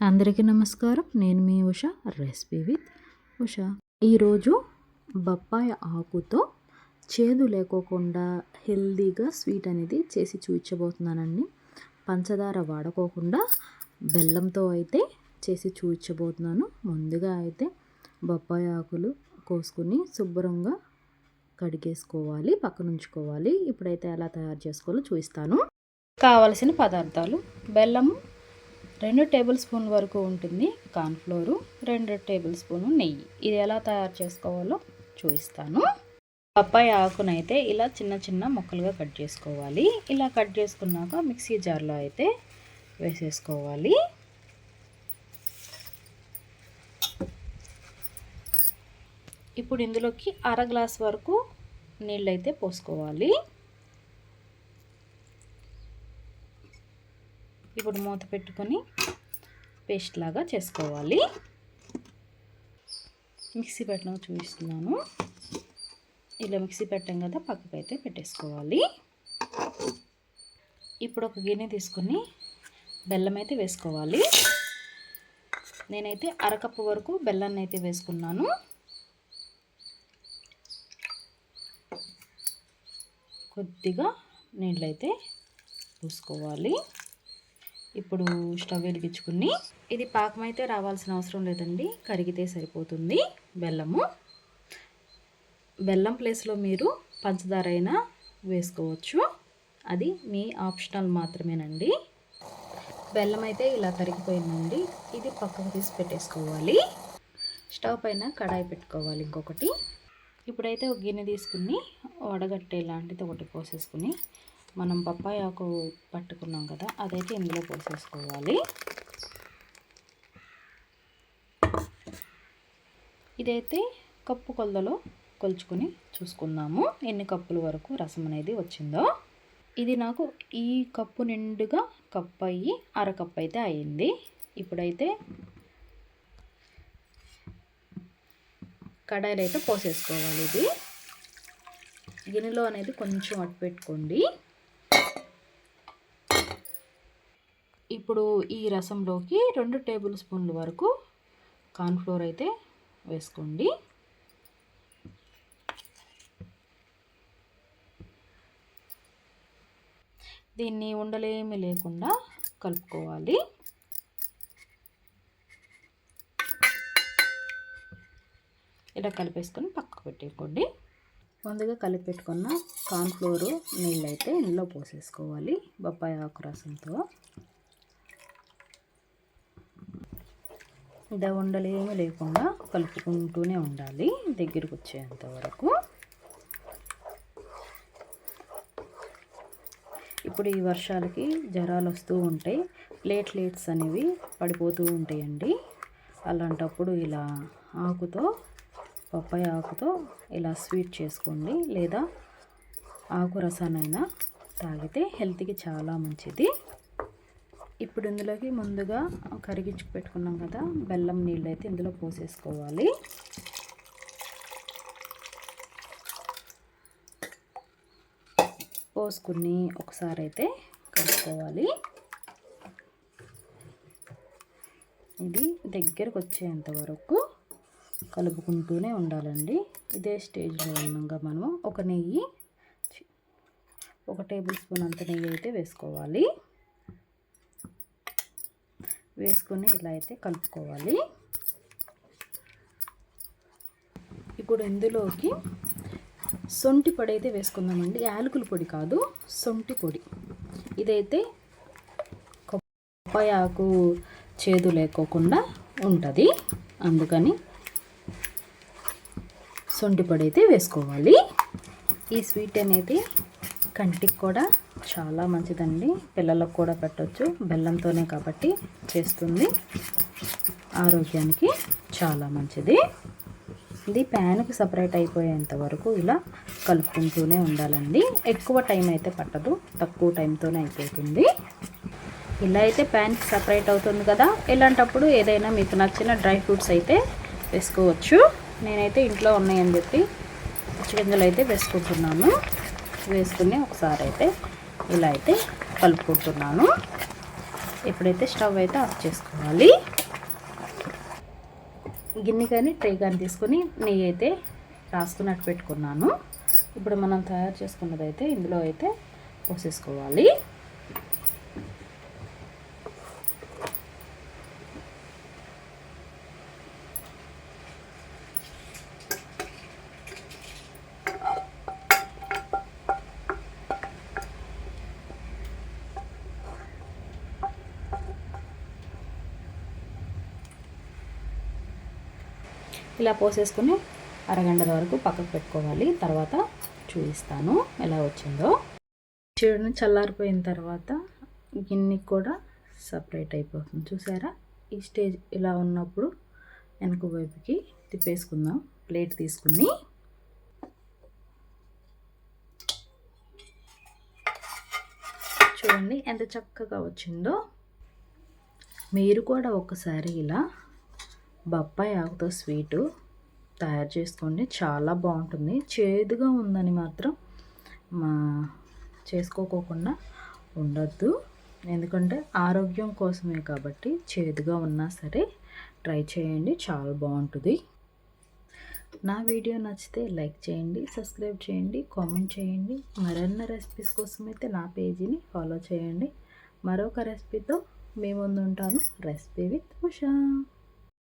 అందరికీ నమస్కారం. నేను మీ ఉష, రెసిపీ విత్ ఉష. ఈరోజు బొప్పాయి ఆకుతో చేదు లేకోకుండా హెల్దీగా స్వీట్ అనేది చేసి చూపించబోతున్నానండి. పంచదార వాడుకోకుండా బెల్లంతో అయితే చేసి చూపించబోతున్నాను. ముందుగా అయితే బొప్పాయి ఆకులు కోసుకుని శుభ్రంగా కడిగేసుకోవాలి, పక్కన ఉంచుకోవాలి. ఇప్పుడైతే ఎలా తయారు చేసుకోవాలో చూపిస్తాను. కావలసిన పదార్థాలు: బెల్లము 2 టేబుల్ స్పూన్ల వరకు ఉంటుంది, కార్న్ఫ్లోరు 2 టేబుల్ స్పూను నెయ్యి. ఇది ఎలా తయారు చేసుకోవాలో చూపిస్తాను. పప్పాయ ఆకునైతే ఇలా చిన్న చిన్న ముక్కలుగా కట్ చేసుకోవాలి. ఇలా కట్ చేసుకున్నాక మిక్సీ జార్లో అయితే వేసేసుకోవాలి. ఇప్పుడు ఇందులోకి 1/2 గ్లాస్ వరకు నీళ్ళైతే పోసుకోవాలి. ఇప్పుడు మూత పెట్టుకొని పేస్ట్ లాగా చేసుకోవాలి. మిక్సీ పెట్టడం చూపిస్తున్నాను. ఇలా మిక్సీ పెట్టాం కదా, పక్కకైతే పెట్టేసుకోవాలి. ఇప్పుడు ఒక గిన్నె తీసుకొని బెల్లం అయితే వేసుకోవాలి. నేనైతే 1/2 కప్పు వరకు బెల్లాన్ని అయితే వేసుకున్నాను. కొద్దిగా నీళ్ళైతే పోసుకోవాలి. ఇప్పుడు స్టవ్ వెలిగించుకుని, ఇది పాకం అయితే రావాల్సిన అవసరం లేదండి, కరిగితే సరిపోతుంది. బెల్లం ప్లేస్లో మీరు పంచదార అయినా వేసుకోవచ్చు, అది మీ ఆప్షనల్ మాత్రమేనండి. బెల్లం అయితే ఇలా కరిగిపోయిందండి. ఇది పక్కకు తీసి పెట్టేసుకోవాలి. స్టవ్ పైన కడాయి పెట్టుకోవాలి ఇంకొకటి. ఇప్పుడైతే ఒక గిన్నె తీసుకుని వడగట్టే లాంటిది ఒకటి పోసేసుకుని, మనం పప్పాయ ఆకు పట్టుకున్నాం కదా, అదైతే ఇందులో పోసేసుకోవాలి. ఇదైతే కప్పు కొలతలో కొలుచుకొని చూసుకుందాము ఎన్ని కప్పుల వరకు రసం అనేది వచ్చిందో. ఇది నాకు ఈ కప్పు నిండుగా కప్పు అయ్యి 1/2 కప్పు అయితే అయ్యింది. ఇప్పుడైతే కడాయిలో అయితే పోసేసుకోవాలి. ఇది గిన్నెలో అనేది కొంచెం అట్టు పెట్టుకోండి. ఇప్పుడు ఈ రసంలోకి 2 టేబుల్ స్పూన్ల వరకు కార్న్ఫ్లోర్ అయితే వేసుకోండి. దీన్ని ఉండలేమి లేకుండా కలుపుకోవాలి. ఇలా కలిపేసుకొని పక్కకు పెట్టేసుకోండి. ముందుగా కలిపి పెట్టుకున్న కార్న్ఫ్లోరు నీళ్ళు అయితే ఇందులో పోసేసుకోవాలి. బొప్పాయి ఆకు రసంతో ఇదే ఉండలేమి లేకుండా కలుపుకుంటూనే ఉండాలి దగ్గరకు వచ్చేంత వరకు. ఇప్పుడు ఈ వర్షాలకి జ్వరాలు వస్తూ ఉంటాయి, ప్లేట్లెట్స్ అనేవి పడిపోతూ ఉంటాయండి. అలాంటప్పుడు ఇలా ఆకుతో, పప్పాయ ఆకుతో ఇలా స్వీట్ చేసుకోండి, లేదా ఆకు రసానైనా తాగితే హెల్త్కి చాలా మంచిది. ఇప్పుడు ఇందులోకి ముందుగా కరిగించి పెట్టుకున్నాం కదా బెల్లం నీళ్ళు అయితే ఇందులో పోసేసుకోవాలి. పోసుకుని ఒకసారి అయితే కలుపుకోవాలి. ఇది దగ్గరకు వచ్చేంత వరకు కలుపుకుంటూనే ఉండాలండి. ఇదే స్టేజ్లో ఉన్నాక మనము ఒక నెయ్యి, 1 టేబుల్ స్పూన్ అంత నెయ్యి అయితే వేసుకోవాలి. వేసుకొని ఇలా అయితే కలుపుకోవాలి. ఇప్పుడు ఇందులోకి సొంటి పొడి అయితే వేసుకుందామండి. యాలకుల పొడి కాదు, సొంటి పొడి. ఇదైతే పప్పాయ ఆకు చేదు లేకోకుండా ఉంటుంది, అందుకని సొంటి పొడి అయితే వేసుకోవాలి. ఈ స్వీట్ అనేది కంటికి కూడా చాలా మంచిదండి, పిల్లలకు కూడా పెట్టవచ్చు. బెల్లంతోనే కాబట్టి చేస్తుంది, ఆరోగ్యానికి చాలా మంచిది. ఇది ప్యాన్కి సపరేట్ అయిపోయేంత వరకు ఇలా కలుపుకుంటూనే ఉండాలండి. ఎక్కువ టైం అయితే పట్టదు, తక్కువ టైంతోనే అయిపోతుంది. ఇలా అయితే ప్యాన్కి సపరేట్ అవుతుంది కదా, ఇలాంటప్పుడు ఏదైనా మీకు నచ్చిన డ్రై ఫ్రూట్స్ అయితే వేసుకోవచ్చు. నేనైతే ఇంట్లో ఉన్నాయని చెప్పి పచ్చిగింజలు అయితే వేసుకుంటున్నాను. వేసుకుని ఒకసారి అయితే ఇలా అయితే కలుపుకుంటున్నాను. ఇప్పుడైతే స్టవ్ అయితే ఆఫ్ చేసుకోవాలి. గిన్నె కానీ ట్రే కానీ తీసుకొని నెయ్యి అయితే రాసుకున్నట్టు పెట్టుకున్నాను. ఇప్పుడు మనం తయారు చేసుకున్నది అయితే ఇందులో అయితే పోసేసుకోవాలి. ఇలా పోసేసుకుని అరగంట వరకు పక్కకు పెట్టుకోవాలి. తర్వాత చూపిస్తాను ఎలా వచ్చిందో. చూడండి, చల్లారిపోయిన తర్వాత గిన్నెకి కూడా సపరేట్ అయిపోతుంది. చూసారా? ఈ స్టేజ్ ఇలా ఉన్నప్పుడు వెనక వైపుకి తిప్పేసుకుందాం. ప్లేట్ తీసుకుని చూడండి ఎంత చక్కగా వచ్చిందో. మీరు కూడా ఒకసారి ఇలా బొప్పాయి ఆకుతో స్వీటు తయారు చేసుకోండి. చాలా బాగుంటుంది. చేదుగా ఉందని మాత్రం చేసుకోకోకుండా ఉండొద్దు. ఎందుకంటే ఆరోగ్యం కోసమే కాబట్టి చేదుగా ఉన్నా సరే ట్రై చేయండి, చాలా బాగుంటుంది. నా వీడియో నచ్చితే లైక్ చేయండి, సబ్స్క్రైబ్ చేయండి, కామెంట్ చేయండి. మరిన్ని రెసిపీస్ కోసం అయితే నా పేజీని ఫాలో చేయండి. మరొక రెసిపీతో మీ ముందు ఉంటాను. Recipe with Usha.